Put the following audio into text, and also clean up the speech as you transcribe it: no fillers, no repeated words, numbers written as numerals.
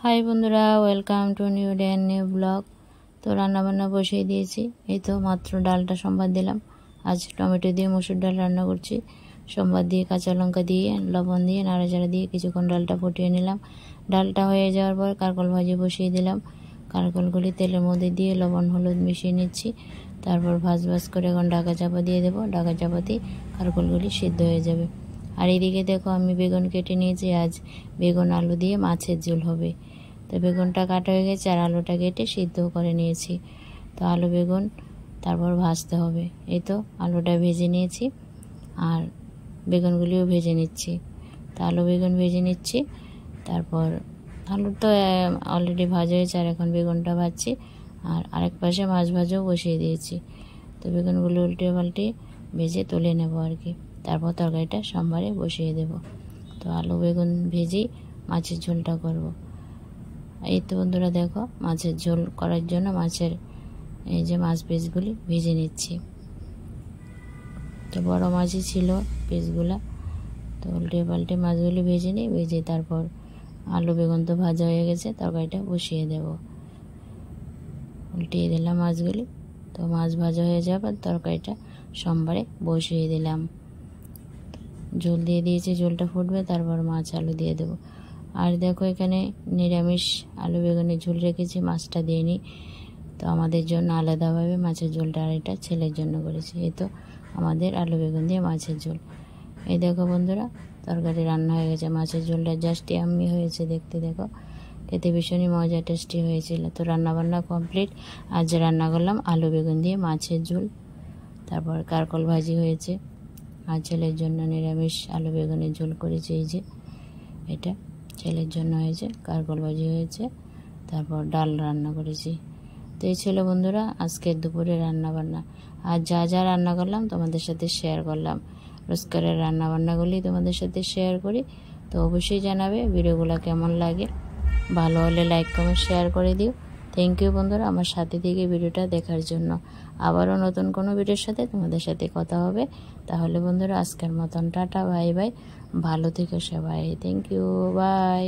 High বন্ধুরা, welcome to new day and new blog. তো রান্নাবান্না বসিয়ে দিয়েছি। এই তো মাত্র ডালটা সম্বাদ দিলাম। আজ টমেটো দিয়ে মসুর ডাল রান্না করছি। সম্বাদ দিয়ে, কাঁচা লঙ্কা দিয়ে, লবণ দিয়ে, নাড়াচাড়া দিয়ে কিছুক্ষণ ডালটা ফুটিয়ে নিলাম। ডালটা হয়ে যাওয়ার পর কারকল ভাজি বসিয়ে দিলাম। কারকলগুলি তেলের মধ্যে দিয়ে লবণ হলুদ মিশিয়ে নিচ্ছি। তারপর ভাজ করে এখন ঢাকা চাপা দিয়ে দেবো। ঢাকা চাপাতেই কারকলগুলি সিদ্ধ হয়ে যাবে। আর এদিকে দেখো, আমি বেগুন কেটে নিয়েছি। আজ বেগুন আলু দিয়ে মাছের ঝোল হবে। তো বেগুনটা কাটা হয়ে গেছে আর আলুটা কেটে সিদ্ধ করে নিয়েছি। তো আলু বেগুন তারপর ভাজতে হবে। এই তো আলুটা ভেজে নিয়েছি আর বেগুনগুলিও ভেজে নিচ্ছি। তো আলু বেগুন ভেজে নিচ্ছি। তারপর আলু তো অলরেডি ভাজা হয়েছে আর এখন বেগুনটা ভাজছি। আর আরেক পাশে মাছ ভাজাও বসিয়ে দিয়েছি। তো বেগুনগুলো উল্টে পাল্টে ভেজে তুলে নেব আর কি। তারপর তরকারিটা সোমবারে বসিয়ে দেব। তো আলু বেগুন ভেজেই মাছের ঝোলটা করব। এই তো বন্ধুরা দেখো, মাছের ঝোল করার জন্য মাছের এই যে মাছ পিসগুলি ভেজে নিচ্ছি। তো বড় মাছই ছিল পিসগুলা। তো উল্টে পাল্টে মাছগুলি ভেজে নিই। ভেজে তারপর আলু বেগুন তো ভাজা হয়ে গেছে, তরকারিটা বসিয়ে দেব। উল্টিয়ে দিলাম মাছগুলি। তো মাছ ভাজা হয়ে যাবার তরকারিটা সোমবারে বসিয়ে দিলাম। ঝোল দিয়ে দিয়েছি, ঝোলটা ফুটবে, তারপর মাছ আলু দিয়ে দেবো। আর দেখো, এখানে নিরামিষ আলু বেগুনের ঝোল রেখেছি, মাছটা দিইনি। তো আমাদের জন্য আলাদাভাবে মাছের ঝোলটা আর এটা ছেলের জন্য করেছি। এই তো আমাদের আলু বেগুন দিয়ে মাছের ঝোল। এই দেখো বন্ধুরা, তরকারি রান্না হয়ে গেছে। মাছের ঝোলটা জাস্ট ইয়াম্মি হয়েছে দেখতে। দেখো, খেতে ভীষণই মজা, টেস্টি হয়েছিল। তো রান্নাবান্না কমপ্লিট। আজ রান্না করলাম আলু বেগুন দিয়ে মাছের ঝোল। তারপর কারকল ভাজি হয়েছে। আর ছেলের জন্য নিরামিষ আলু বেগুনের ঝোল করেছি। এই যে এটা ছেলের জন্য হয়েছে, কারকল ভাজি হয়েছে, তারপর ডাল রান্না করেছি। তো এই ছিল বন্ধুরা আজকের দুপুরে রান্নাবান্না। আর যা যা রান্না করলাম তোমাদের সাথে শেয়ার করলাম। রোজকারের রান্নাবান্নাগুলি তোমাদের সাথে শেয়ার করি। তো অবশ্যই জানাবে ভিডিওগুলো কেমন লাগে। ভালো হলে লাইক কমেন্ট শেয়ার করে দিও। থ্যাংক ইউ বন্ধুরা আমার সাথে থেকে ভিডিওটা দেখার জন্য। আবারও নতুন কোনো ভিডিওর সাথে তোমাদের সাথে কথা হবে। তাহলে বন্ধুরা আজকের মতন টাটা, বাই বাই। ভালো থেকো সবাই। Thank you, by.